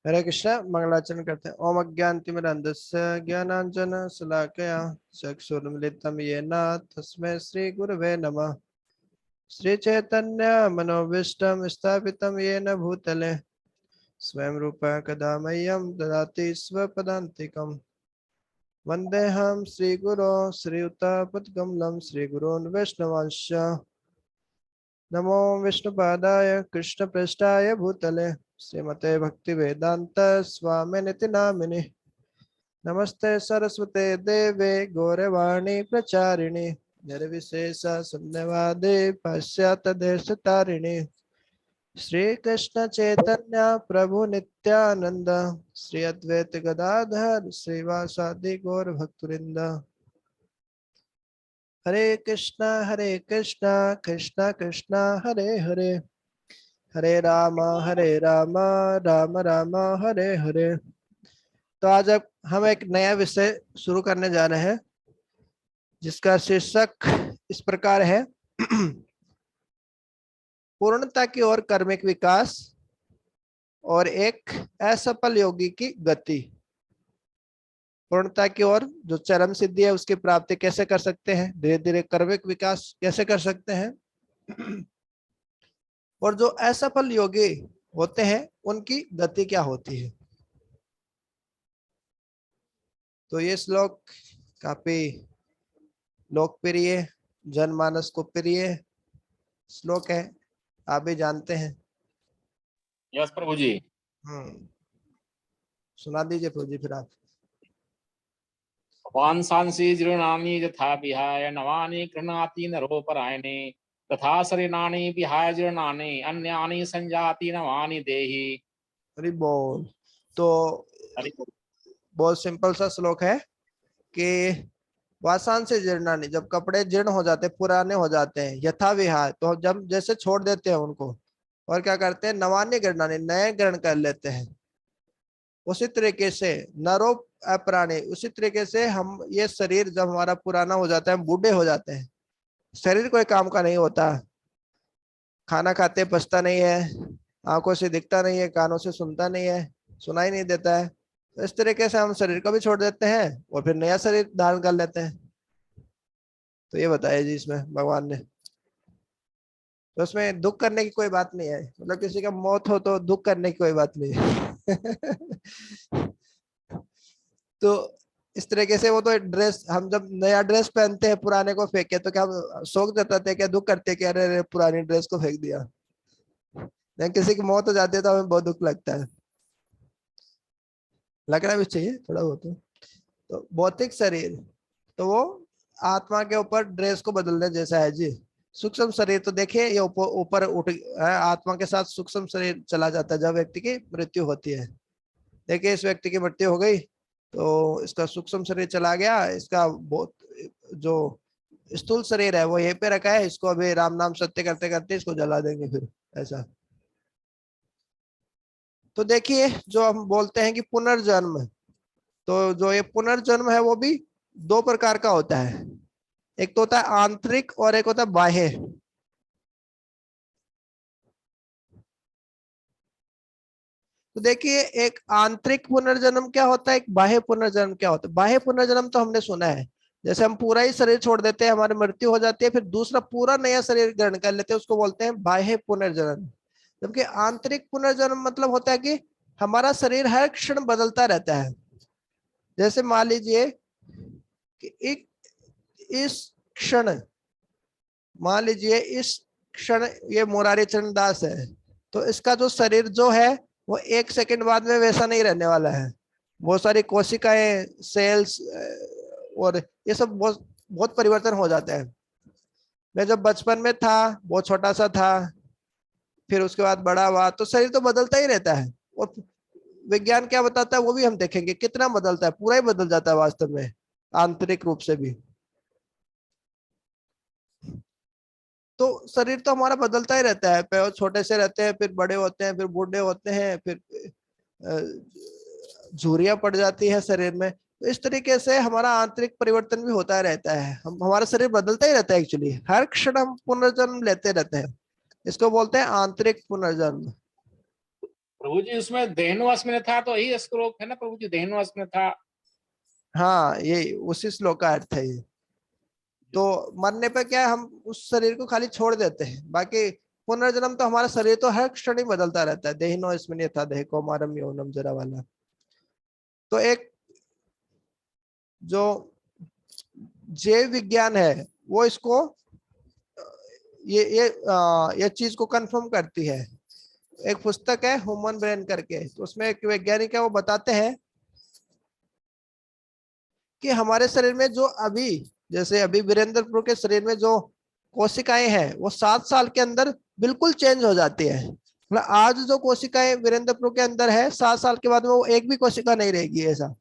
हरे कृष्ण। मंगलाचरण करते हैं। ओम अज्ञानतिमिरन्धस्य ज्ञानांजन शलाकया चक्षुरुन्मिलितं येन तस्मै श्री गुरवे नमः। श्री चैतन्य मनोभीष्टं स्थापितं येन भूतले स्वयं रूपः कदा मह्यं ददाति स्वपदान्तिकम्। वन्देऽहं श्रीगुरो श्रीयुतापद्कमलं श्रीगुरोन् वैष्णवांश्च। नमो विष्णुपादाय कृष्णप्रेष्ठाय भूतले श्रीमते भक्तिवेदांत स्वामिनिति नामिने। नमस्ते सरस्वते देवे गौरवाणी प्रचारिणे निर्विशेष शून्यवादे पाश्चात्य देश तारिणे। श्री कृष्ण चैतन्य प्रभु नित्यानंद श्री अद्वैत गदाधर श्रीवासादि गौर भक्तवृंद। हरे कृष्णा कृष्णा कृष्णा हरे हरे हरे राम राम राम हरे हरे। तो आज अब हम एक नया विषय शुरू करने जा रहे हैं जिसका शीर्षक इस प्रकार है पूर्णता की ओर कर्मिक विकास और एक असफल योगी की गति। पूर्णता की ओर जो चरम सिद्धि है उसकी प्राप्ति कैसे कर सकते हैं, धीरे धीरे कर्मिक विकास कैसे कर सकते हैं और जो असफल योगी होते हैं उनकी गति क्या होती है। तो ये श्लोक काफी लोकप्रिय जनमानस को प्रिय श्लोक है, आप भी जानते हैं। यस प्रभु जी। सुना दीजिए प्रभु जी फिर आप। वांसांसि जीर्णानि यथा विहाय नवानि गृह्णाति नरोपरायणे तथा शरीराणि विहाय जीर्णानि अन्यानि संजाति नवानि देहि। अरे बोल। तो बहुत सिंपल सा श्लोक है कि वासान से जीर्णानि, जब कपड़े जीर्ण हो जाते पुराने हो जाते हैं, यथा विहाय तो जब जैसे छोड़ देते हैं उनको और क्या करते हैं, नवान्य गृह्णानि नए ग्रहण कर लेते हैं। उसी तरीके से नरो अपराणी, उसी तरीके से हम ये शरीर जब हमारा पुराना हो जाता है, हम बूढ़े हो जाते हैं, शरीर कोई काम का नहीं होता, खाना खाते पचता नहीं है, आंखों से दिखता नहीं है, कानों से सुनता नहीं है, सुनाई नहीं देता है। तो इस तरीके से हम शरीर को भी छोड़ देते हैं और फिर नया शरीर धारण कर लेते हैं। तो ये बताया जी इसमें भगवान ने। तो उसमें दुख करने की कोई बात नहीं है, मतलब किसी का मौत हो तो दुख करने की कोई बात नहीं है तो इस तरीके से वो तो ड्रेस, हम जब नया ड्रेस पहनते हैं पुराने को फेंके तो क्या हम शोक जताते हैं, क्या दुख करते हैं कि अरे अरे पुरानी ड्रेस को फेंक दिया। लेकिन किसी की मौत हो जाती है तो हमें बहुत दुख लगता है, लगना भी चाहिए थोड़ा बहुत। तो भौतिक शरीर तो वो आत्मा के ऊपर ड्रेस को बदलने जैसा है जी। सूक्ष्म शरीर तो देखिए ये ऊपर उठ आत्मा के साथ सूक्ष्म शरीर चला जाता है जब व्यक्ति की मृत्यु होती है। देखिए इस व्यक्ति की मृत्यु हो गई तो इसका सूक्ष्म शरीर चला गया, इसका बहुत जो स्थूल शरीर है वो यहीं पे रखा है, इसको अभी राम नाम सत्य करते करते इसको जला देंगे फिर ऐसा। तो देखिए जो हम बोलते हैं कि पुनर्जन्म, तो जो ये पुनर्जन्म है वो भी दो प्रकार का होता है, एक तो होता है आंतरिक और एक होता है बाह्य। तो देखिए एक आंतरिक पुनर्जन्म क्या होता है, एक बाह्य पुनर्जन्म क्या होता है। बाह्य पुनर्जन्म तो हमने सुना है, जैसे हम पूरा ही शरीर छोड़ देते हैं, हमारी मृत्यु हो जाती है, फिर दूसरा पूरा नया शरीर ग्रहण कर लेते हैं, उसको बोलते हैं बाह्य पुनर्जन्म। जबकि आंतरिक पुनर्जन्म मतलब होता है कि हमारा शरीर हर क्षण बदलता रहता है। जैसे मान लीजिए कि एक इस क्षण, मान लीजिए इस क्षण ये मुरारी चरण दास है, तो इसका जो शरीर जो है वो एक सेकंड बाद में वैसा नहीं रहने वाला है। बहुत सारी कोशिकाएं, सेल्स और ये सब बहुत बहुत परिवर्तन हो जाते हैं। मैं जब बचपन में था बहुत छोटा सा था, फिर उसके बाद बड़ा हुआ, तो शरीर तो बदलता ही रहता है। और विज्ञान क्या बताता है वो भी हम देखेंगे, कितना बदलता है, पूरा ही बदल जाता है वास्तव में, आंतरिक रूप से भी। तो शरीर तो हमारा बदलता ही रहता है, पहले छोटे से रहते हैं, फिर बड़े होते हैं, फिर बूढ़े होते हैं, फिर झुर्रियां पड़ जाती है शरीर में। तो इस तरीके से हमारा आंतरिक परिवर्तन भी होता रहता है, हम हमारा शरीर बदलता ही रहता है, एक्चुअली हर क्षण हम पुनर्जन्म लेते रहते हैं। इसको बोलते हैं आंतरिक पुनर्जन्म। प्रभु जी उसमें देहनुअस्मिन था, तो यही श्लोक है ना प्रभु जी, देहनुअस्मिन था। हाँ, ये उसी श्लोक का अर्थ है ये। तो मरने पे क्या है, हम उस शरीर को खाली छोड़ देते हैं, बाकी पुनर्जन्म तो हमारा शरीर तो हर क्षण ही बदलता रहता है। देहिनो इसमें यथा देह कौमारम यौवनम जरा वाला। तो एक जो जैव विज्ञान है वो इसको ये चीज को कंफर्म करती है। एक पुस्तक है ह्यूमन ब्रेन करके, तो उसमें एक वैज्ञानिक है, वो बताते हैं कि हमारे शरीर में जो अभी, जैसे अभी वीरेंद्रपुर के शरीर में जो कोशिकाएं हैं वो 7 साल के अंदर बिल्कुल चेंज हो जाती है। मतलब आज जो कोशिकाएं वीरेंद्रपुर के अंदर है, 7 साल के बाद में वो एक भी कोशिका नहीं रहेगी, ऐसा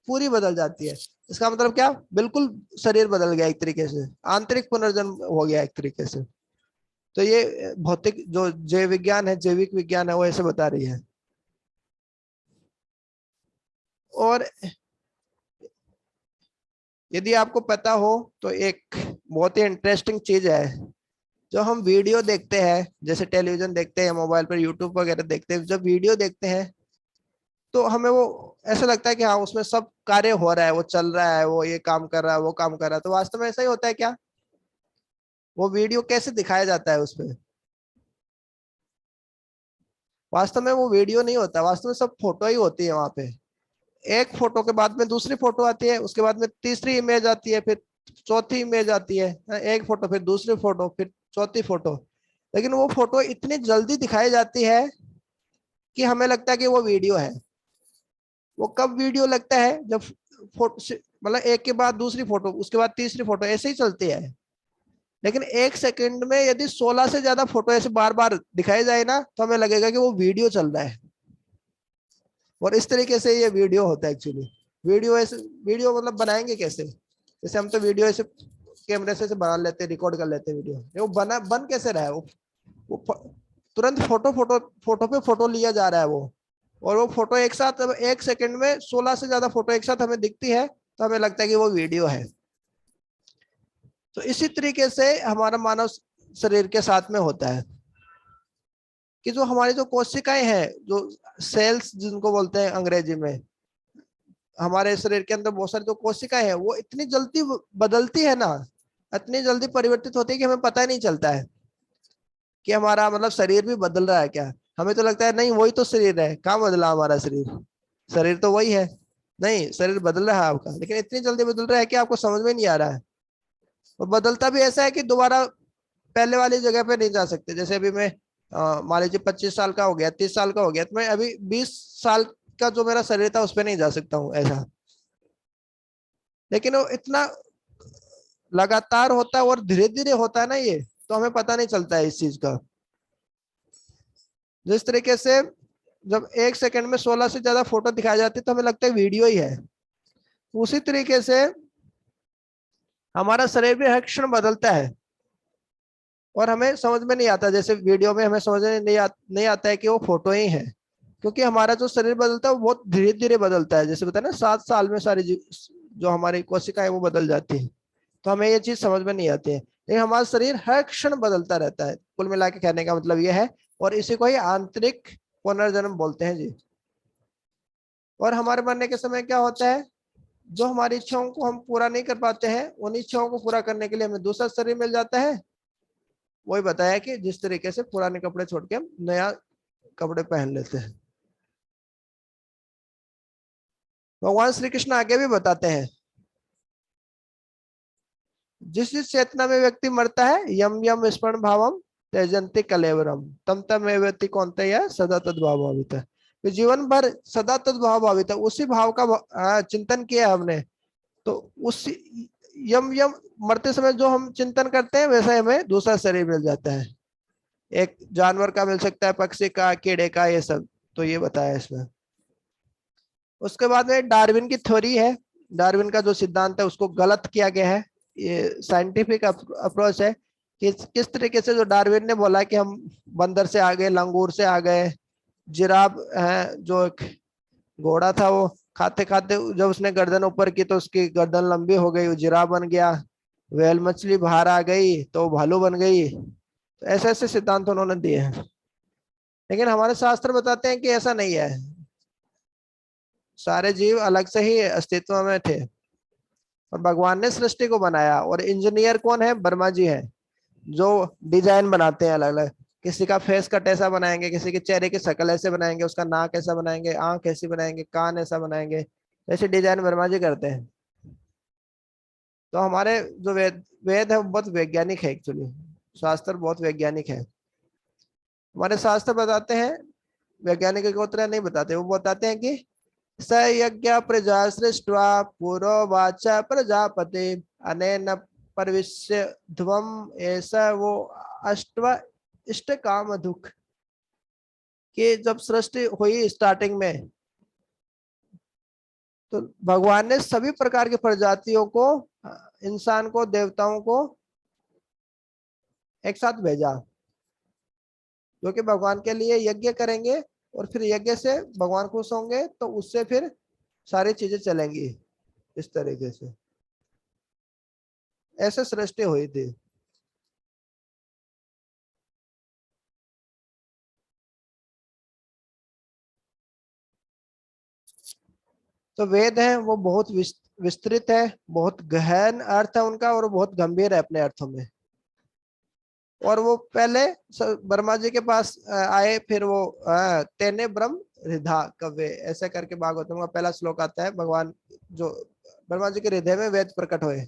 पूरी बदल जाती है। इसका मतलब क्या, बिल्कुल शरीर बदल गया एक तरीके से, आंतरिक पुनर्जन्म हो गया एक तरीके से। तो ये भौतिक जो जैव विज्ञान है, जैविक विज्ञान है, वो ऐसे बता रही है। और यदि आपको पता हो तो एक बहुत ही इंटरेस्टिंग चीज है, जो हम वीडियो देखते हैं, जैसे टेलीविजन देखते हैं, मोबाइल पर यूट्यूब वगैरह देखते हैं, जब वीडियो देखते हैं तो हमें वो ऐसा लगता है कि हाँ उसमें सब कार्य हो रहा है, वो चल रहा है, वो ये काम कर रहा है, वो काम कर रहा है। तो वास्तव में ऐसा ही होता है क्या? वो वीडियो कैसे दिखाया जाता है उसमें? वास्तव में वो वीडियो नहीं होता, वास्तव में सब फोटो ही होती है वहां पे। एक फोटो के बाद में दूसरी फोटो आती है, उसके बाद में तीसरी इमेज आती है, फिर चौथी इमेज आती है, एक फोटो, फिर दूसरी फोटो, फिर चौथी फोटो। लेकिन वो फोटो इतनी जल्दी दिखाई जाती है कि हमें लगता है कि वो वीडियो है। वो कब वीडियो लगता है, जब फोटो मतलब एक के बाद दूसरी फोटो, उसके बाद तीसरी फोटो, ऐसे ही चलती है। लेकिन एक सेकंड में यदि 16 से ज्यादा फोटो ऐसे बार बार दिखाई जाए ना, तो हमें लगेगा कि वो वीडियो चल रहा है। और इस तरीके से ये वीडियो होता है एक्चुअली। वीडियो ऐसे, वीडियो मतलब बनाएंगे कैसे? जैसे हम तो वीडियो ऐसे कैमरे से बना लेते हैं, रिकॉर्ड कर लेते हैं वीडियो, वो बन कैसे रहा है? वो तुरंत फोटो पे फोटो लिया जा रहा है वो। और वो फोटो एक साथ, एक सेकंड में 16 से ज्यादा फोटो एक साथ हमें दिखती है, तो हमें लगता है कि वो वीडियो है। तो इसी तरीके से हमारा मानव शरीर के साथ में होता है कि जो हमारी जो कोशिकाएं हैं, जो सेल्स जिनको बोलते हैं अंग्रेजी में, हमारे शरीर के अंदर बहुत सारी जो कोशिकाएं हैं वो इतनी जल्दी बदलती है ना, इतनी जल्दी परिवर्तित होती है कि हमें पता ही नहीं चलता है कि हमारा मतलब शरीर भी बदल रहा है क्या। हमें तो लगता है नहीं वही तो शरीर है, कहाँ बदला हमारा शरीर, शरीर तो वही है। नहीं, शरीर बदल रहा है आपका, लेकिन इतनी जल्दी बदल रहा है कि आपको समझ में नहीं आ रहा है। और बदलता भी ऐसा है कि दोबारा पहले वाली जगह पे नहीं जा सकते। जैसे अभी मैं मान लीजिए 25 साल का हो गया, 30 साल का हो गया, तो मैं अभी 20 साल का जो मेरा शरीर था उस पर नहीं जा सकता हूँ ऐसा। लेकिन वो इतना लगातार होता है और धीरे धीरे होता है ना ये, तो हमें पता नहीं चलता है इस चीज का। जिस तरीके से जब एक सेकंड में 16 से ज्यादा फोटो दिखाई जाती है तो हमें लगता है वीडियो ही है। उसी तरीके से हमारा शरीर भी हर क्षण बदलता है और हमें समझ में नहीं आता। जैसे वीडियो में हमें समझ में नहीं आता है कि वो फोटो ही है, क्योंकि हमारा जो शरीर बदलता है वो बहुत धीरे धीरे बदलता है। जैसे बताया ना, 7 साल में सारी जो हमारी कोशिकाएं वो बदल जाती है। तो हमें ये चीज समझ में नहीं आती है, लेकिन हमारा शरीर हर क्षण बदलता रहता है। कुल मिला के कहने का मतलब ये है, और इसी को ही आंतरिक पुनर्जन्म बोलते हैं जी। और हमारे मरने के समय क्या होता है, जो हमारी इच्छाओं को हम पूरा नहीं कर पाते हैं, उन इच्छाओं को पूरा करने के लिए हमें दूसरा शरीर मिल जाता है। वही बताया कि जिस तरीके से पुराने कपड़े छोड़ के हम नया कपड़े पहन लेते हैं। भगवान श्री कृष्ण आगे भी बताते हैं, जिस जिस चेतना में व्यक्ति मरता है, यम यम स्मरण भावम त्यजन्ति कलेवरम तम तम व्यक्ति कौनते या सदा तद्भाव भावित है। तो जीवन भर सदा तद्भाव भावित है, उसी भाव का चिंतन किया हमने, तो उस यम यम मरते समय जो हम चिंतन करते हैं वैसा हमें दूसरा शरीर मिल जाता है। एक जानवर का मिल सकता है, पक्षी का, कीड़े का, ये सब। तो ये बताया इसमें। उसके बाद में डार्विन की थ्योरी है। डार्विन का जो सिद्धांत है उसको गलत किया गया है। ये साइंटिफिक अप्रोच है कि किस तरीके से जो डार्विन ने बोला कि हम बंदर से आ गए, लंगूर से आ गए, जिराफ है जो एक घोड़ा था, वो खाते खाते जब उसने गर्दन ऊपर की तो उसकी गर्दन लंबी हो गई, वो जिराफ बन गया। व्हेल मछली बाहर आ गई तो भालू बन गई। तो ऐसे ऐसे सिद्धांत उन्होंने दिए हैं। लेकिन हमारे शास्त्र बताते हैं कि ऐसा नहीं है, सारे जीव अलग से ही अस्तित्व में थे और भगवान ने सृष्टि को बनाया। और इंजीनियर कौन है? ब्रह्मा जी है, जो डिजाइन बनाते हैं अलग अलग। किसी का फेस कट ऐसा बनाएंगे, किसी के चेहरे की शक्ल ऐसे बनाएंगे, उसका नाक ऐसा बनाएंगे, आंख ऐसी बनाएंगे, कान ऐसा बनाएंगे, ऐसे डिजाइन ब्रह्मा जी करते हैं। तो हमारे जो वेद वेद है वो बहुत वैज्ञानिक है एक्चुअली, शास्त्र बहुत वैज्ञानिक है। हमारे शास्त्र बताते हैं, वैज्ञानिक को उतना नहीं बताते, वो बताते हैं कि स यज्ञ प्रजा सृष्ट्वा पुरोवाच प्रजापति अनेन परविश्य ध्वम, ऐसा वो अष्टव इष्ट काम दुख, कि जब सृष्टि हुई स्टार्टिंग में तो भगवान ने सभी प्रकार की प्रजातियों को, इंसान को, देवताओं को एक साथ भेजा, जो कि भगवान के लिए यज्ञ करेंगे और फिर यज्ञ से भगवान खुश होंगे, तो उससे फिर सारी चीजें चलेंगी। इस तरीके से ऐसे सृष्टि हुई थी। तो वेद है वो बहुत विस्तृत है, बहुत गहन अर्थ है उनका, और बहुत गंभीर है अपने अर्थों में। और वो पहले ब्रह्मा जी के पास आए, फिर वो तेने ब्रह्म हृदय कव्य, ऐसे करके भागवतम का पहला श्लोक आता है। भगवान जो ब्रह्मा जी के हृदय में वेद प्रकट हुए,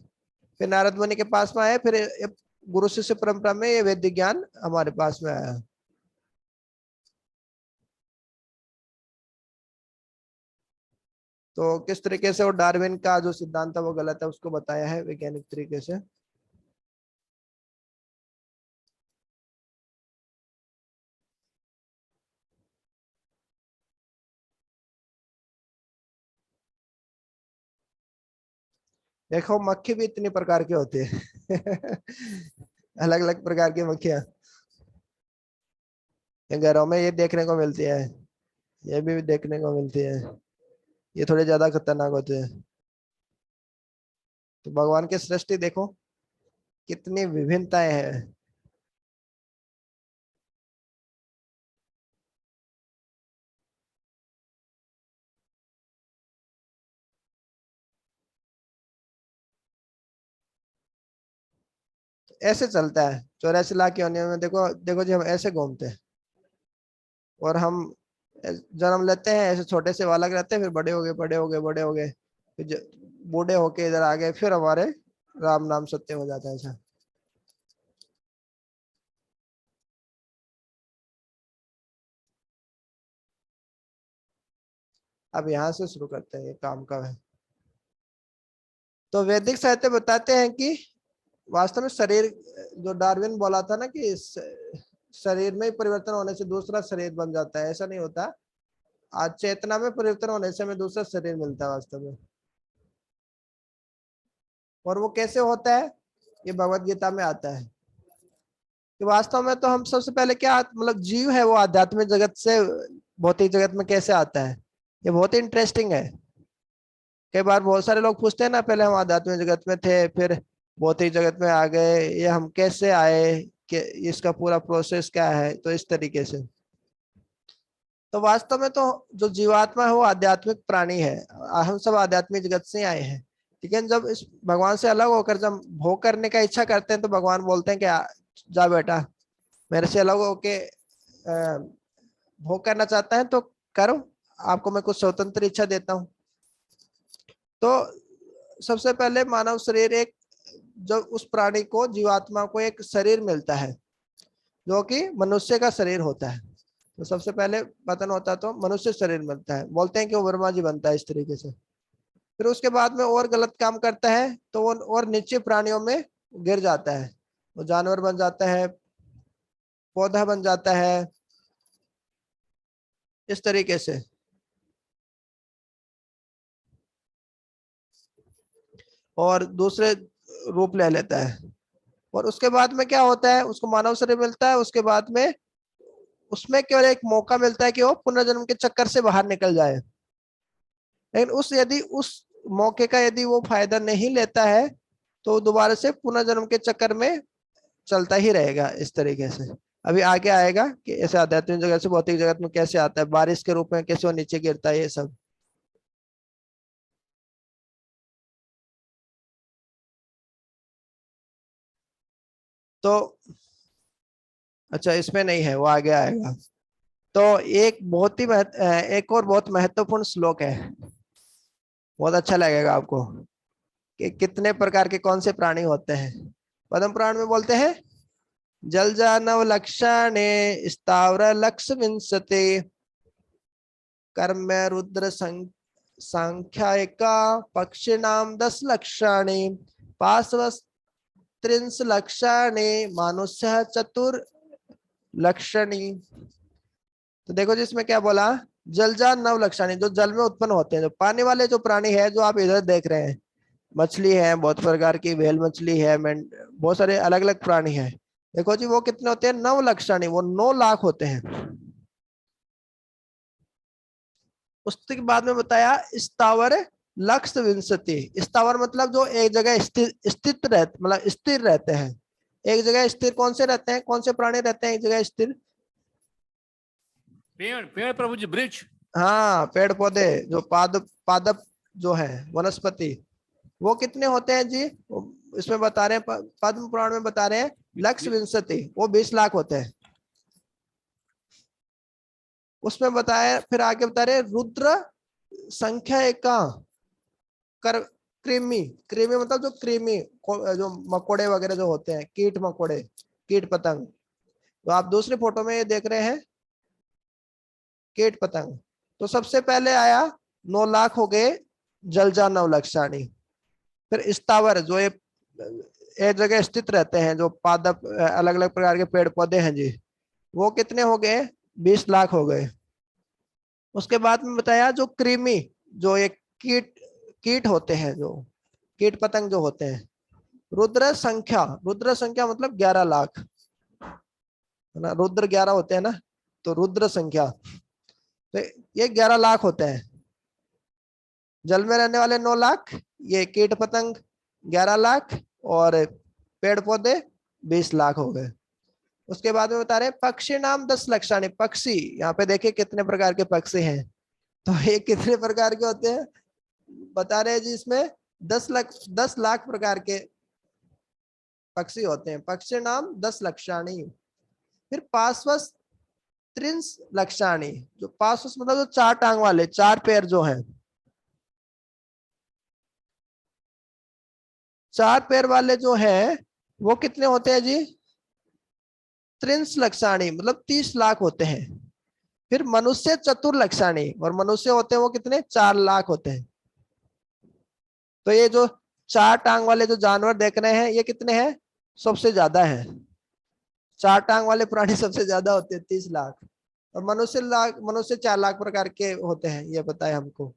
फिर नारद मुनि के पास में आए, फिर गुरु शिष्य परंपरा में ये वैदिक ज्ञान हमारे पास में आया। तो किस तरीके से, और डार्विन का जो सिद्धांत है वो गलत है, उसको बताया है वैज्ञानिक तरीके से। देखो मक्खी भी इतनी प्रकार की होती है अलग अलग प्रकार की मक्खियां घरों में ये देखने को मिलती है, ये भी देखने को मिलती है, ये थोड़े ज्यादा खतरनाक होते हैं। तो भगवान की सृष्टि देखो कितनी विभिन्नताएं हैं। ऐसे चलता है 84 लाख योनियों में। देखो देखो जी, हम ऐसे घूमते हैं और हम जन्म लेते हैं ऐसे छोटे से बालक रहते हैं, फिर बड़े हो गए, बड़े हो गए, बड़े हो गए, फिर बूढ़े होके इधर आ गए, फिर हमारे राम नाम सत्य हो जाता है ऐसा। अब यहाँ से शुरू करते हैं, ये काम का है। तो वैदिक साहित्य बताते हैं कि वास्तव में शरीर, जो डार्विन बोला था ना कि शरीर में ही परिवर्तन होने से दूसरा शरीर बन जाता है, ऐसा नहीं होता। आज चेतना में परिवर्तन होने से हमें दूसरा शरीर मिलता है वास्तव में। और वो कैसे होता है, ये भगवत गीता में आता है कि वास्तव में तो हम सबसे पहले क्या, मतलब जीव है वो आध्यात्मिक जगत से भौतिक जगत में कैसे आता है, ये बहुत ही इंटरेस्टिंग है। कई बार बहुत सारे लोग पूछते हैं ना, पहले हम आध्यात्मिक जगत में थे, फिर भौतिक जगत में आ गए, ये हम कैसे आए, कि इसका पूरा प्रोसेस क्या है। तो इस तरीके से, तो वास्तव में तो जो जीवात्मा है वो आध्यात्मिक प्राणी है, हम सब आध्यात्मिक जगत से आए हैं। लेकिन जब इस भगवान से अलग होकर जब भोग करने का इच्छा करते हैं, तो भगवान बोलते हैं कि जा बेटा, मेरे से अलग होके भोग करना चाहता है तो करो, आपको मैं कुछ स्वतंत्र इच्छा देता हूँ। तो सबसे पहले मानव शरीर एक, जब उस प्राणी को, जीवात्मा को एक शरीर मिलता है जो कि मनुष्य का शरीर होता है। तो सबसे पहले पतन होता है तो मनुष्य शरीर मिलता है, बोलते हैं कि वो ब्रह्मा जी बनता है इस तरीके से। फिर उसके बाद में और गलत काम करता है तो वो और नीचे प्राणियों में गिर जाता है, वो जानवर बन जाता है, पौधा बन जाता है, इस तरीके से। और दूसरे रूप ले लेता है। और उसके बाद में क्या होता है, उसको मानव शरीर मिलता है, उसके बाद में उसमें केवल एक मौका मिलता है कि वो पुनर्जन्म के चक्कर से बाहर निकल जाए। लेकिन यदि उस मौके का यदि वो फायदा नहीं लेता है, तो दोबारा से पुनर्जन्म के चक्कर में चलता ही रहेगा इस तरीके से। अभी आगे आएगा कि ऐसे आध्यात्मिक जगत से भौतिक जगत में कैसे आता है, बारिश के रूप में कैसे वो नीचे गिरता है, ये सब। तो अच्छा, इसमें नहीं है, वो आगे आएगा। तो एक बहुत ही एक और बहुत महत्वपूर्ण श्लोक है, बहुत अच्छा लगेगा आपको, कि कितने प्रकार के कौन से प्राणी होते हैं। पद्म पुराण में बोलते हैं, जलजानव लक्षाणे स्थावर लक्ष विंशते कर्म रुद्र संख्या पक्षिणाम 10 लक्षाणि पार्श्वस त्रिंश लक्षाणि मानुष्य चतुर लक्षणी। तो देखो जी, इसमें क्या बोला, जलजान 9 लक्षाणी, जो जल में उत्पन्न होते हैं, जो पानी वाले जो प्राणी है, जो आप इधर देख रहे हैं, मछली है बहुत प्रकार की, व्हेल मछली है, बहुत सारे अलग अलग प्राणी है। देखो जी, वो कितने होते हैं, 9 लक्षाणी, वो 9 लाख होते हैं। उसके बाद में बताया स्थावर लक्ष्य विंशति। स्थावर मतलब जो एक जगह स्थित रहते, मतलब स्थिर रहते हैं, एक जगह स्थिर। कौन से रहते हैं, कौन से प्राणी रहते हैं एक जगह स्थिर? पेड़, पेड़ प्रभु जी, वृक्ष। हाँ, पेड़ पौधे, जो पादप जो है, वनस्पति, वो कितने होते हैं जी? इसमें बता रहे हैं, पद्म पुराण में बता रहे हैं, लक्ष्य विंशति, वो 20 लाख होते हैं। उसमें बताया, फिर आगे बता रहे रुद्र संख्या एका कर कृमि। कृमि मतलब जो कृमि, जो मकोड़े वगैरह जो होते हैं, कीट मकोड़े, कीट पतंग। तो आप दूसरी फोटो में ये देख रहे हैं कीट पतंग। तो सबसे पहले आया 9 लाख हो गए जलजा 9 लक्षाणी। फिर स्थावर, जो ये एक जगह स्थित रहते हैं, जो पादप अलग अलग प्रकार के पेड़ पौधे हैं जी, वो कितने हो गए, 20 लाख हो गए। उसके बाद में बताया जो कृमि, जो एक कीट कीट होते हैं, जो कीट पतंग जो होते हैं, रुद्र संख्या, रुद्र संख्या मतलब 11 लाख, है ना, रुद्र 11 होते हैं ना, तो रुद्र संख्या, तो ये 11 लाख होते हैं। जल में रहने वाले 9 लाख, ये कीट पतंग 11 लाख, और पेड़ पौधे 20 लाख हो गए। उसके बाद में बता रहे पक्षी नाम 10 लक्षाणी। पक्षी, यहाँ पे देखिए कितने प्रकार के पक्षी हैं, तो ये कितने प्रकार के होते हैं बता रहे हैं जी, इसमें 10 लाख प्रकार के पक्षी होते हैं। पक्षी नाम 10 लक्षाणी। फिर पार्श्वस त्रिंश लक्षाणी, जो पार्श्वस मतलब जो 4 टांग वाले, 4 पैर जो हैं, 4 पैर वाले जो हैं, वो कितने होते हैं जी, त्रिंश लक्षाणी मतलब 30 लाख होते हैं। फिर मनुष्य चतुर लक्षाणी, और मनुष्य होते हैं वो कितने, 4 लाख होते हैं। तो ये जो 4 टांग वाले जो जानवर देख रहे हैं, ये कितने हैं, सबसे ज्यादा है। 4 टांग वाले प्राणी सबसे ज्यादा होते हैं, 30 लाख। और मनुष्य 4 लाख प्रकार के होते हैं, ये बताया हमको।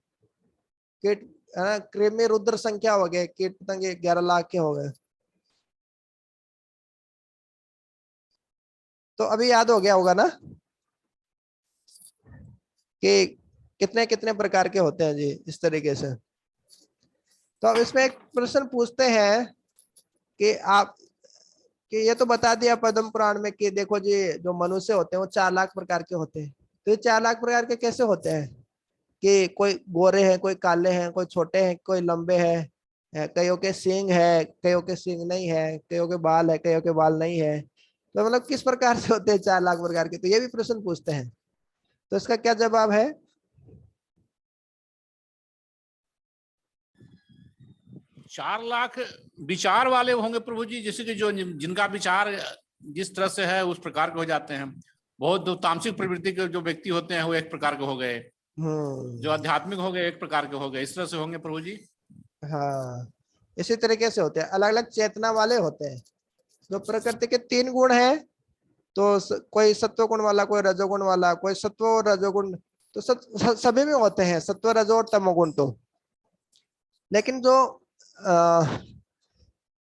कीट, है ना, कृमि रुद्र संख्या हो गए, कीट पतंग 11 लाख के हो गए। तो अभी याद हो गया होगा ना कि कितने कितने प्रकार के होते हैं जी, इस तरीके से। तो अब इसमें एक प्रश्न पूछते हैं कि आप, कि ये तो बता दिया पद्म पुराण में कि देखो जी, जो मनुष्य होते हैं वो 4 लाख प्रकार के होते हैं। तो ये 4 लाख प्रकार के कैसे होते हैं, कि कोई गोरे हैं, कोई काले हैं, कोई छोटे हैं, कोई लंबे हैं, कईयों के सींग है, कईयों के सींग नहीं है, कईयों के बाल है, कईयों के बाल नहीं है। तो मतलब किस प्रकार से होते हैं 4 लाख प्रकार के, तो ये भी प्रश्न पूछते हैं। तो इसका क्या जवाब है? 4 लाख विचार वाले होंगे प्रभु जी, जैसे कि जो जिनका विचार जिस तरह से है उस प्रकार के हो जाते हैं। बहुत जो तामसिक प्रवृत्ति के जो व्यक्ति होते हैं वो एक प्रकार के हो गए, जो आध्यात्मिक हो गए एक प्रकार के हो गए, इस तरह से होंगे प्रभु जी। हाँ, इसी तरीके से होते हैं, अलग अलग चेतना वाले होते हैं। जो प्रकृति के 3 गुण हैं, तो कोई सत्व गुण वाला, कोई रजोगुण वाला, कोई सत्व और रजोगुण, तो सभी में होते हैं सत्व रजो और तमोगुण। तो लेकिन जो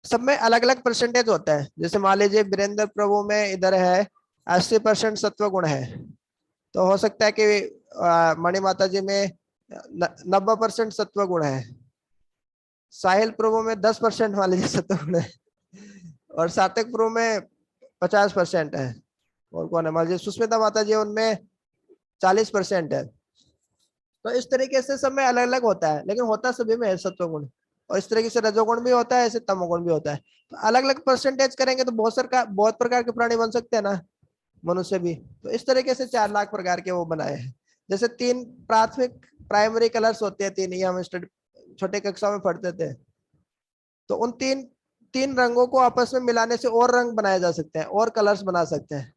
सब में अलग अलग परसेंटेज होता है। जैसे मान लीजिए वीरेंद्र प्रभु में इधर है 80% सत्व गुण है, तो हो सकता है कि मणि माता जी में 90% सत्व गुण है। साहिल प्रभु में 10% मान लीजिए सत्व गुण है, और सात्विक प्रभु में 50% है। और कौन है, मान लीजिए सुष्मिता माता जी, उनमें 40% है। तो इस तरीके से सब में अलग अलग होता है, लेकिन होता सभी में है सत्वगुण। और इस तरीके से रजोगुण भी होता है, ऐसे तमोगुण भी होता है। तो अलग अलग परसेंटेज करेंगे तो बहुत प्रकार के प्राणी बन सकते हैं ना, मनुष्य भी। तो इस तरीके से 4 लाख प्रकार के वो बनाए हैं। जैसे 3 प्राथमिक प्राइमरी कलर्स होते हैं, 3, ये हम छोटे कक्षा में पढ़ते थे। तो उन तीन रंगों को आपस में मिलाने से और रंग बनाए जा सकते हैं, और कलर्स बना सकते हैं,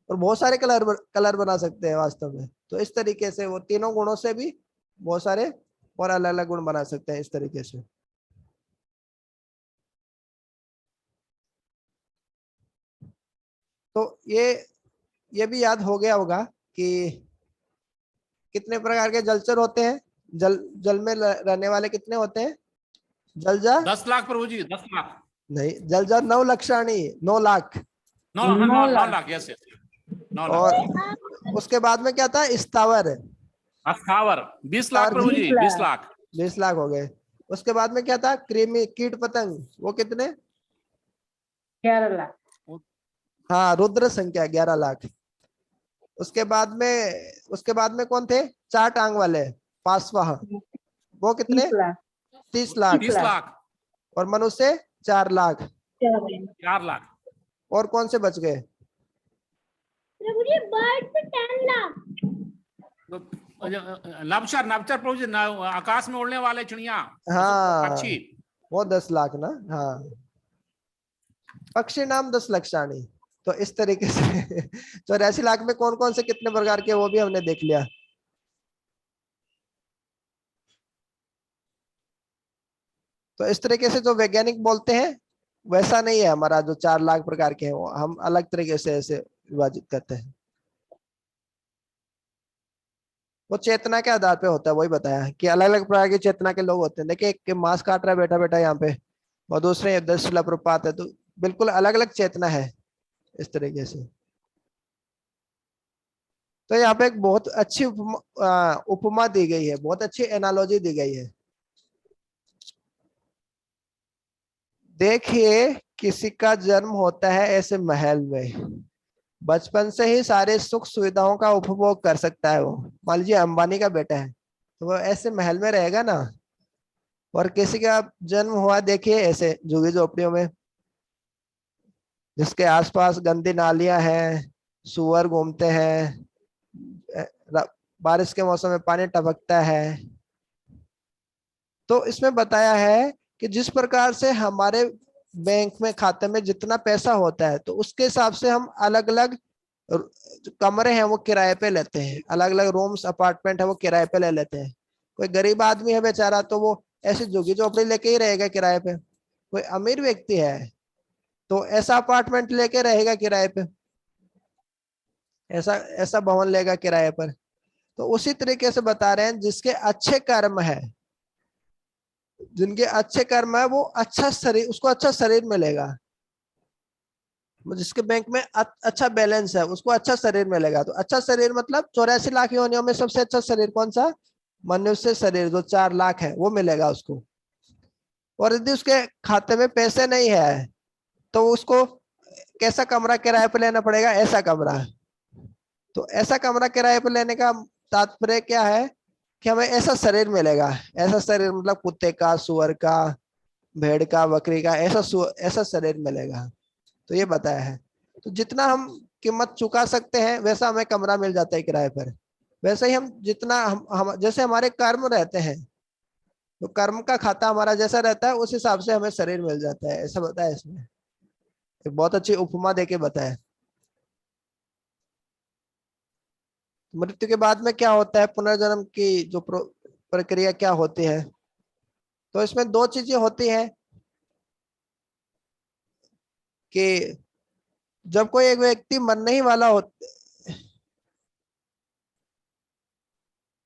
और बहुत सारे कलर बना सकते हैं वास्तव में। तो इस तरीके से वो तीनों गुणों से भी बहुत सारे और अलग अलग गुण बना सकते हैं इस तरीके से। तो ये भी याद हो गया होगा कि कितने प्रकार के जलचर होते हैं, जल में रहने वाले कितने होते हैं, जलजा 10 लाख प्रभु जी, 10 लाख। नहीं, जलजा 9 लक्षाणी, 9 लाख। 9 लाख, यस यस, 9 और लाख। उसके बाद में क्या था, स्थावर। अस्थावर 20 लाख प्रभु जी, 20 लाख। 20 लाख हो गए। उसके बाद में क्या था, कृमि कीट पतंग, वो कितने, 11 लाख। हाँ, रुद्र संख्या 11 लाख। उसके बाद में कौन थे, 4 टांग वाले, पांचवा, वो कितने, 30 लाख। 30 लाख। 30 लाख। और मनुष्य 4 लाख। 4 लाख। और कौन से बच गए, प्रभु जी बर्ड पे 10 लाख। नवचर प्रभु जी, आकाश में उड़ने वाले चिड़िया, हाँ, पक्षी, वो 10 लाख ना, हाँ, पक्षी नाम 10 लक्षाणी। तो इस तरीके से 84 लाख में कौन कौन से कितने प्रकार के, वो भी हमने देख लिया। तो इस तरीके से जो वैज्ञानिक बोलते हैं वैसा नहीं है हमारा, जो 4 लाख प्रकार के हैं वो हम अलग तरीके से ऐसे विभाजित करते हैं। वो चेतना के आधार पे होता है, वही बताया कि अलग अलग प्रकार की चेतना के लोग होते हैं। देखिए, एक मांस काट रहा है बैठा बैठा यहाँ पे, और दूसरे इधर शिला प्रपात है, तो बिल्कुल अलग अलग चेतना है इस तरीके से। तो यहाँ पे एक बहुत अच्छी उपमा दी गई है, बहुत अच्छी एनालॉजी दी गई है। देखिए, किसी का जन्म होता है ऐसे महल में, बचपन से ही सारे सुख सुविधाओं का उपभोग कर सकता है वो। मान लीजिए अंबानी का बेटा है, तो वो ऐसे महल में रहेगा ना। और किसी का जन्म हुआ, देखिए, ऐसे झुग्गी झोपड़ियों में, जिसके आसपास गंदी नालियां हैं, सुअर घूमते हैं, बारिश के मौसम में पानी टपकता है। तो इसमें बताया है कि जिस प्रकार से हमारे बैंक में खाते में जितना पैसा होता है, तो उसके हिसाब से हम अलग अलग कमरे हैं वो किराए पे लेते हैं, अलग अलग रूम्स अपार्टमेंट है वो किराए पे ले लेते हैं। कोई गरीब आदमी है बेचारा, तो वो ऐसी झुग्गी झोपड़ी लेके ही रहेगा किराए पे। कोई अमीर व्यक्ति है तो ऐसा अपार्टमेंट लेके रहेगा किराए पे, ऐसा ऐसा भवन लेगा किराए पर। तो उसी तरीके से बता रहे हैं, जिसके अच्छे कर्म है, जिनके अच्छे कर्म है, वो अच्छा शरीर, उसको अच्छा शरीर मिलेगा। जिसके बैंक में अच्छा बैलेंस है, उसको अच्छा शरीर मिलेगा। तो अच्छा शरीर मतलब 84 लाख योनियों में सबसे अच्छा शरीर कौन सा, मनुष्य शरीर, जो 4 लाख है वो मिलेगा उसको। और यदि उसके खाते में पैसे नहीं है, तो उसको कैसा कमरा किराए पर लेना पड़ेगा, ऐसा कमरा। तो ऐसा कमरा किराए पर लेने का तात्पर्य क्या है, कि हमें ऐसा शरीर मिलेगा। ऐसा शरीर मतलब कुत्ते का, सुअर का, भेड़ का, बकरी का, ऐसा शरीर मिलेगा। तो ये बताया है। तो जितना हम कीमत चुका सकते हैं, वैसा हमें कमरा मिल जाता है किराए पर। वैसे ही हम जितना हम जैसे हमारे कर्म रहते हैं, तो कर्म का खाता हमारा जैसा रहता है, उस हिसाब से हमें शरीर मिल जाता है, ऐसा बताया इसमें। एक बहुत अच्छी उपमा देके बताया। मृत्यु के बाद में क्या होता है, पुनर्जन्म की जो प्रक्रिया क्या होती है, तो इसमें 2 चीजें होती हैं कि जब कोई एक व्यक्ति मरने ही वाला हो,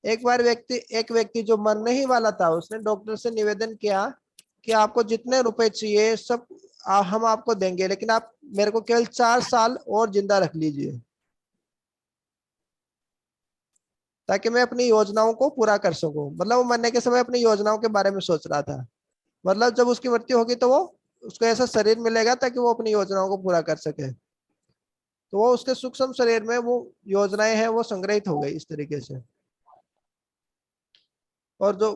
एक व्यक्ति जो मरने ही वाला था, उसने डॉक्टर से निवेदन किया कि आपको जितने रुपए चाहिए सब हम आपको देंगे, लेकिन आप मेरे को केवल 4 साल और जिंदा रख लीजिए, ताकि मैं अपनी योजनाओं को पूरा कर सकूं। मतलब वो मरने के समय अपनी योजनाओं के बारे में सोच रहा था। मतलब जब उसकी मृत्यु होगी तो वो उसको ऐसा शरीर मिलेगा ताकि वो अपनी योजनाओं को पूरा कर सके। तो वो उसके सूक्ष्म शरीर में वो योजनाएं हैं वो संग्रहित हो गई इस तरीके से। और जो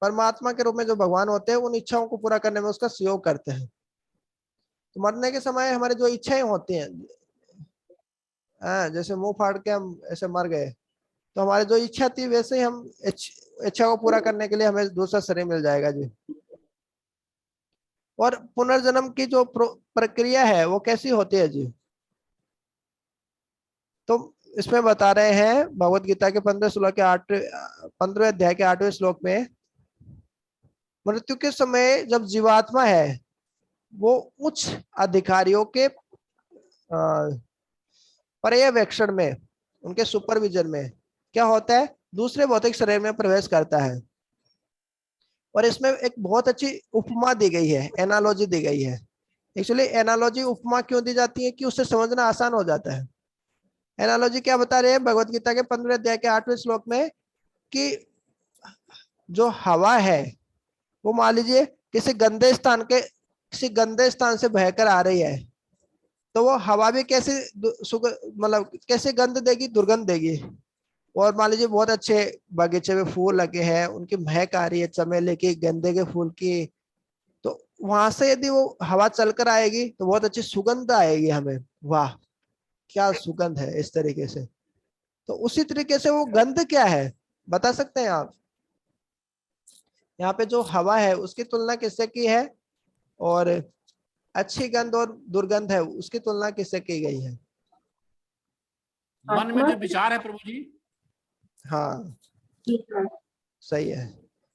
परमात्मा के रूप में जो भगवान होते हैं उन इच्छाओं को पूरा करने में उसका सहयोग करते हैं। तो मरने के समय हमारी जो इच्छाएं होती हैं, जैसे मुंह फाड़ के हम ऐसे मर गए, तो हमारी जो इच्छा थी वैसे ही हम इच्छा को पूरा करने के लिए हमें दूसरा शरीर मिल जाएगा जी। और पुनर्जन्म की जो प्रक्रिया है वो कैसी होती है जी, तो इसमें बता रहे हैं भगवत गीता के 15 अध्याय के 8वें श्लोक में, मृत्यु के समय जब जीवात्मा है वो उच्च अधिकारियों के पर्यवेक्षण में, उनके सुपरविजन में क्या होता है, दूसरे भौतिक शरीर में प्रवेश करता है। और इसमें एक बहुत अच्छी उपमा दी गई है, एनालॉजी दी गई है। एक्चुअली एनालॉजी उपमा क्यों दी जाती है कि उससे समझना आसान हो जाता है। एनालॉजी क्या बता रहे हैं भगवत गीता के 15 अध्याय के 8वें श्लोक में, कि जो हवा है वो मान लीजिए किसी गंदे स्थान से बहकर आ रही है, तो वो हवा भी कैसे मतलब कैसे गंध देगी, दुर्गंध देगी। और मान लीजिए बहुत अच्छे बगीचे में फूल लगे हैं, उनकी महक आ रही है चमेली की, गेंदे के फूल की, तो वहां से यदि वो हवा चलकर आएगी तो बहुत अच्छी सुगंध आएगी हमें, वाह क्या सुगंध है, इस तरीके से। तो उसी तरीके से वो गंध क्या है बता सकते हैं आप? यहाँ पे जो हवा है उसकी तुलना किससे की है, और अच्छी गंध और दुर्गंध है उसकी तुलना किससे की गई है? मन में जो विचार है प्रभु जी, हाँ सही है।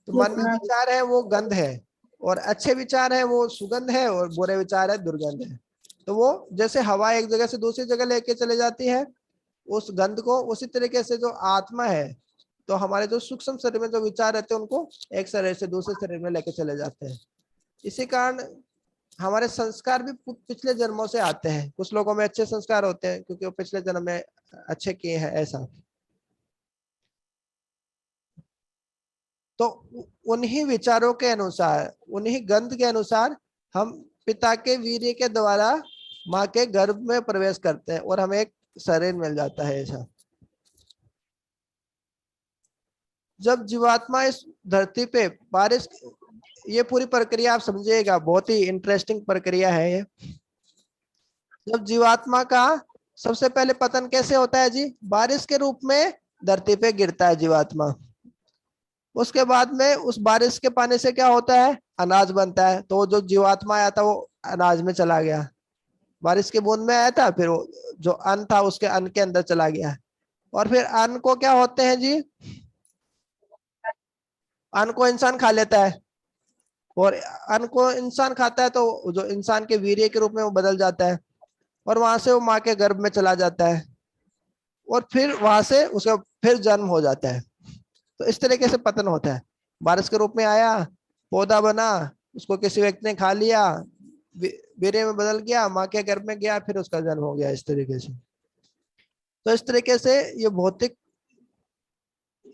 तो मन में विचार है वो गंध है, और अच्छे विचार है वो सुगंध है, और बुरे विचार है दुर्गंध है। तो वो जैसे हवा एक जगह से दूसरी जगह लेके चले जाती है उस गंध को, उसी तरीके से जो आत्मा है, तो हमारे जो सूक्ष्म शरीर में जो विचार रहते हैं उनको एक शरीर से दूसरे शरीर में लेके चले जाते हैं। इसी कारण हमारे संस्कार भी पिछले जन्मों से आते हैं। कुछ लोगों में अच्छे संस्कार होते हैं क्योंकि वो पिछले जन्म में अच्छे किए हैं ऐसा। तो उन्हीं विचारों के अनुसार, उन्हीं गंध के अनुसार हम पिता के वीर्य के द्वारा माँ के गर्भ में प्रवेश करते हैं और हमें एक शरीर मिल जाता है ऐसा। जब जीवात्मा इस धरती पे बारिश, ये पूरी प्रक्रिया आप समझिएगा, बहुत ही इंटरेस्टिंग प्रक्रिया है ये। जब जीवात्मा का सबसे पहले पतन कैसे होता है जी, बारिश के रूप में धरती पे गिरता है जीवात्मा। उसके बाद में उस बारिश के पानी से क्या होता है, अनाज बनता है। तो जो जीवात्मा आया था वो अनाज में चला गया, बारिश के बूंद में आया था, फिर वो जो अन्न था उसके अन्न के अंदर चला गया। और फिर अन्न को क्या होते हैं जी, अन्न को इंसान खा लेता है, और अन्न को इंसान खाता है तो जो इंसान के वीर्य के रूप में वो बदल जाता है, और वहां से वो माँ के गर्भ में चला जाता है, और फिर वहां से उसका फिर जन्म हो जाता है। तो इस तरीके से पतन होता है। बारिश के रूप में आया, पौधा बना, उसको किसी व्यक्ति ने खा लिया, वीर्य में बदल गया, माँ के गर्भ में गया, फिर उसका जन्म हो गया इस तरीके से। तो इस तरीके से ये भौतिक,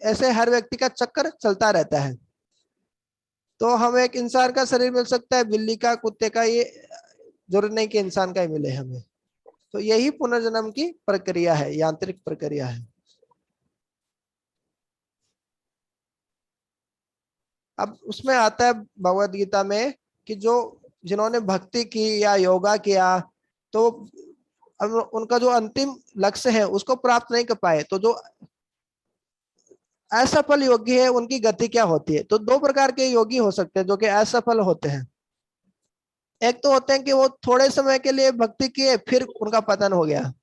ऐसे हर व्यक्ति का चक्कर चलता रहता है। तो हमें एक इंसान का शरीर मिल सकता है, बिल्ली का, कुत्ते का, ये जरूरी नहीं कि इंसान का ही मिले हमें। तो यही पुनर्जन्म की प्रक्रिया है, यांत्रिक प्रक्रिया है। अब उसमें आता है भगवत गीता में कि जो जिन्होंने भक्ति की या योगा किया, तो अब उनका जो अंतिम लक्ष्य है उसको प्राप्त नहीं कर पाए, तो जो असफल योगी है उनकी गति क्या होती है? तो दो प्रकार के योगी हो सकते हैं जो कि असफल होते हैं। एक तो होते हैं कि वो थोड़े समय के लिए भक्ति किए फिर उनका पतन हो गया,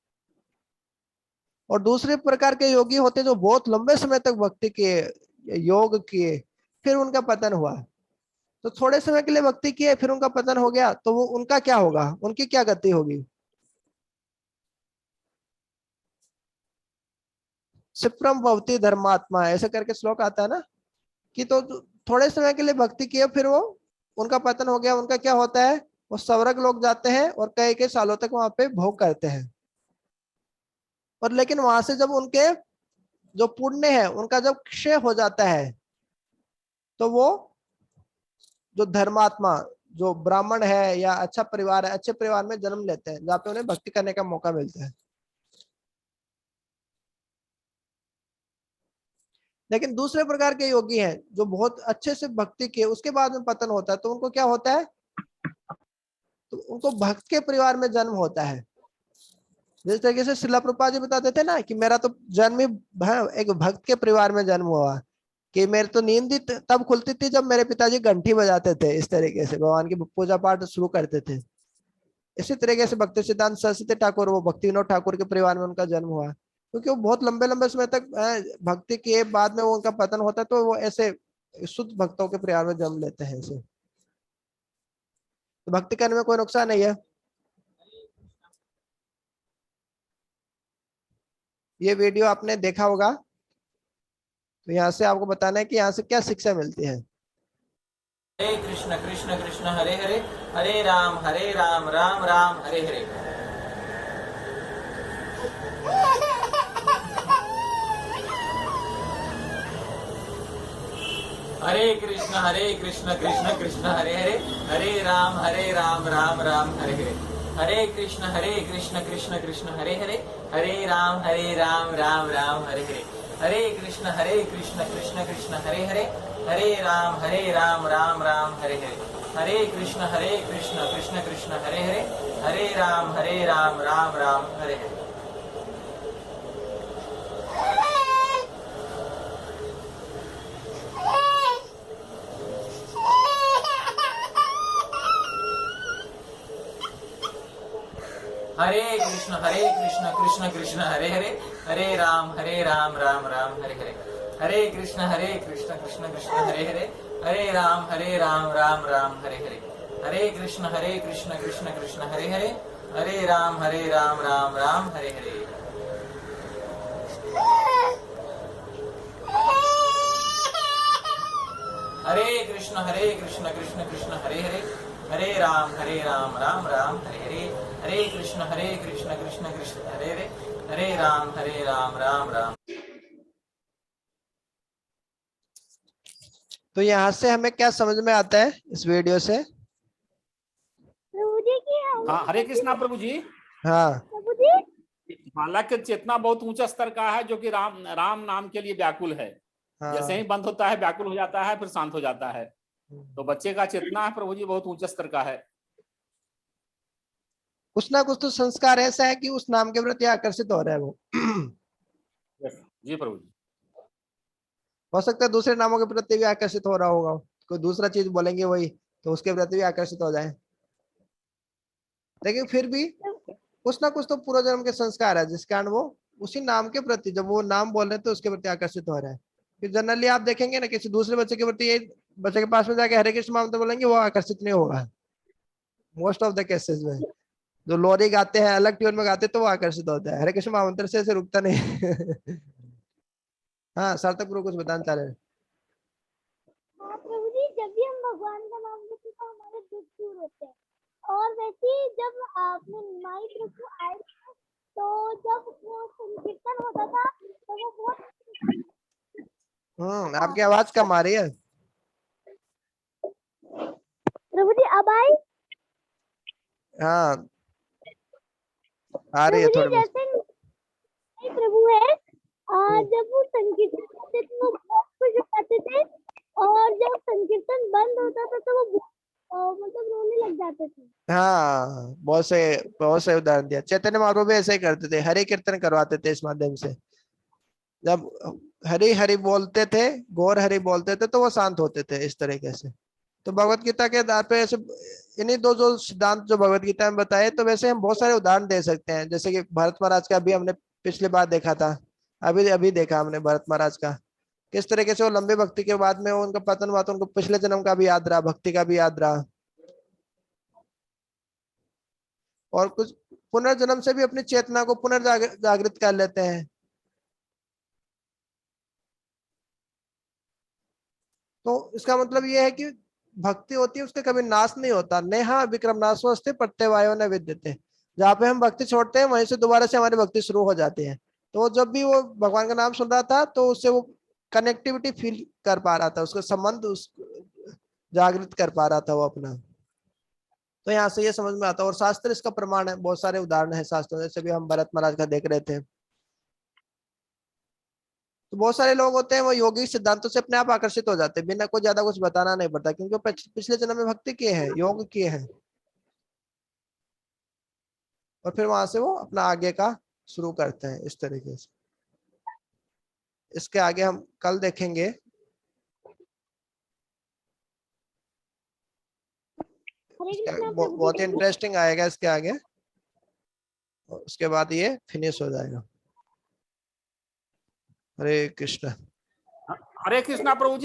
और दूसरे प्रकार के योगी होते हैं जो बहुत लंबे समय तक भक्ति किए, योग किए, फिर उनका पतन हुआ। तो थोड़े समय के लिए भक्ति किए फिर उनका पतन हो गया, तो वो उनका क्या होगा, उनकी क्या गति होगी? क्षिप्रम भवति धर्मात्मा, ऐसे करके श्लोक आता है ना, कि तो थोड़े समय के लिए भक्ति किए फिर वो उनका पतन हो गया, उनका क्या होता है, वो स्वर्ग लोग जाते हैं और कई कई सालों तक वहां पे भोग करते हैं। और लेकिन वहां से जब उनके जो पुण्य है उनका जब क्षय हो जाता है, तो वो जो धर्मात्मा, जो ब्राह्मण है या अच्छा परिवार है, अच्छे परिवार में जन्म लेते हैं जहाँ पे उन्हें भक्ति करने का मौका मिलता है। लेकिन दूसरे प्रकार के योगी हैं जो बहुत अच्छे से भक्ति किए उसके बाद में पतन होता है, तो उनको क्या होता है, तो उनको भक्त के परिवार में जन्म होता है। जिस तरीके से श्रील प्रभुपाद जी बताते थे ना कि मेरा तो जन्म ही एक भक्त के परिवार में जन्म हुआ, कि मेरे तो नींद ही तब खुलती थी जब मेरे पिताजी घंटी बजाते थे, इस तरीके से भगवान की पूजा पाठ शुरू करते थे। इसी तरीके से भक्ति सिद्धांत सरस्वती ठाकुर, वो भक्ति विनोद ठाकुर के परिवार में उनका जन्म हुआ, क्योंकि वो बहुत लंबे लंबे समय तक भक्ति के बाद में वो उनका पतन होता है, तो वो ऐसे शुद्ध भक्तों के परिवार में जन्म लेते हैं ऐसे। तो भक्ति करने में कोई नुकसान नहीं है। ये वीडियो आपने देखा होगा, तो यहाँ से आपको बताना है कि यहाँ से क्या शिक्षा मिलती है। हरे कृष्ण कृष्ण कृष्ण हरे हरे, हरे राम राम राम हरे हरे। हरे कृष्ण कृष्ण कृष्ण हरे हरे, हरे राम राम राम हरे हरे। हरे कृष्ण कृष्ण कृष्ण हरे हरे, हरे राम राम राम हरे हरे। हरे कृष्ण कृष्ण कृष्ण हरे हरे, हरे राम राम राम हरे हरे। हरे कृष्ण कृष्ण कृष्ण हरे हरे, हरे राम राम राम हरे हरे। हरे कृष्ण कृष्ण कृष्ण हरे हरे, हरे राम राम राम हरे हरे। हरे कृष्ण कृष्ण कृष्ण हरे हरे, हरे राम राम राम हरे हरे। हरे कृष्ण कृष्ण कृष्ण हरे हरे, हरे राम राम राम हरे हरे। हरे कृष्ण कृष्ण कृष्ण हरे हरे, हरे राम राम राम हरे हरे। हरे कृष्ण कृष्ण कृष्ण हरे हरे, हरे राम राम राम। तो यहाँ से हमें क्या समझ में आता है इस वीडियो से? प्रभु जी की हाँ, हरे कृष्णा प्रभु जी। हाँ प्रभु जी हालांकि चेतना बहुत ऊंचा स्तर का है, जो कि राम नाम के लिए व्याकुल है। हाँ। जैसे ही बंद होता है व्याकुल हो जाता है, फिर शांत हो जाता है। तो बच्चे का चेतना है प्रभु जी बहुत ऊंचे स्तर का है। कुछ ना कुछ तो संस्कार ऐसा है कि उस नाम के प्रति आकर्षित हो रहा है वो। जी प्रभु जी। हो सकता है दूसरे नामों के प्रति भी आकर्षित हो रहा होगा, कोई दूसरा चीज बोलेंगे वही, तो उसके प्रति भी आकर्षित हो जाए। लेकिन फिर भी कुछ ना कुछ तो पूर्व जन्म के संस्कार है जिस कारण वो उसी नाम के प्रति, जब वो नाम बोल रहे हैं तो उसके प्रति आकर्षित हो रहा है। फिर जनरली आप देखेंगे ना किसी दूसरे बच्चे के प्रति, बच्चे के पास में जाके हरे कृष्ण महामंत्र बोलेंगे, वो आकर्षित नहीं होगा मोस्ट ऑफ द केसेस में। जो लोरी गाते हैं अलग ट्यून में गाते हैं तो वो आकर्षित होता है, हरे कृष्ण महामंत्र से ऐसे रुकता नहीं। हाँ सार्थक पूर्व कुछ बताना चाह रहे हैं। हाँ प्रभु जी, जब भी हम भगवान का नाम लेते हैं तो हमारे दुख दूर होते हैं। और वैसे ही जब आपने माई प्रभु आए तो जब वो संकीर्तन होता था तो वो बहुत आपकी आवाज कम आ रही है प्रभु जी। अब आई? हाँ आ रही है प्रभु जी थोड़ी बहुत। जैसे प्रभु है, जब वो संकीर्तन करते थे वो बहुत खुश हो जाते थे, और जब संकीर्तन बंद होता था तो वो मतलब रोने लग जाते थे। हाँ बहुत से उदाहरण दिया। चैतन्य महाप्रभु भी ऐसे ही करते थे, हरि कीर्तन करवाते थे इस माध्यम से। जब हरि हरि बोलते थे, गौर हरि बोलते थे तो वो शांत होते थे इस तरीके से। तो भगवत गीता के आधार पे ऐसे इन्हीं दो जो सिद्धांत जो भगवत गीता में बताए, तो वैसे हम बहुत सारे उदाहरण दे सकते हैं। जैसे कि भरत महाराज का भी हमने पिछली बार देखा था, अभी अभी देखा हमने भरत महाराज का, किस तरीके से वो लंबी भक्ति के बाद में उनका पतन हुआ, तो उनको पिछले जन्म का भी याद रहा, भक्ति का भी याद रहा, और कुछ पुनर्जन्म से भी अपनी चेतना को पुनर्जागृत कर लेते हैं। तो इसका मतलब ये है कि भक्ति होती है उसका कभी नाश नहीं होता। नेहा विक्रमनाशोस्ते प्रत्यवायो न विद्यते। जहाँ पे हम भक्ति छोड़ते हैं वहीं से दोबारा से हमारी भक्ति शुरू हो जाती है। तो जब भी वो भगवान का नाम सुन रहा था तो उससे वो कनेक्टिविटी फील कर पा रहा था, उसका संबंध उस जागृत कर पा रहा था वो अपना। तो यहाँ से ये समझ में आता है, और शास्त्र इसका प्रमाण है, बहुत सारे उदाहरण है शास्त्रों में, जैसे भी हम भरत महाराज का देख रहे थे। तो बहुत सारे लोग होते हैं वो योगिक सिद्धांतों से अपने आप आकर्षित हो जाते हैं, बिना कोई ज्यादा कुछ बताना नहीं पड़ता, क्योंकि वो पिछले जन्म में भक्ति किए हैं, योग किए हैं, और फिर वहां से वो अपना आगे का शुरू करते हैं इस तरीके से। इसके आगे हम कल देखेंगे। हरे कृष्णा प्रभु जी। बहुत ही इंटरेस्टिंग आएगा इसके आगे, और उसके बाद ये फिनिश हो जाएगा। हरे कृष्ण। हरे कृष्णा प्रभु जी।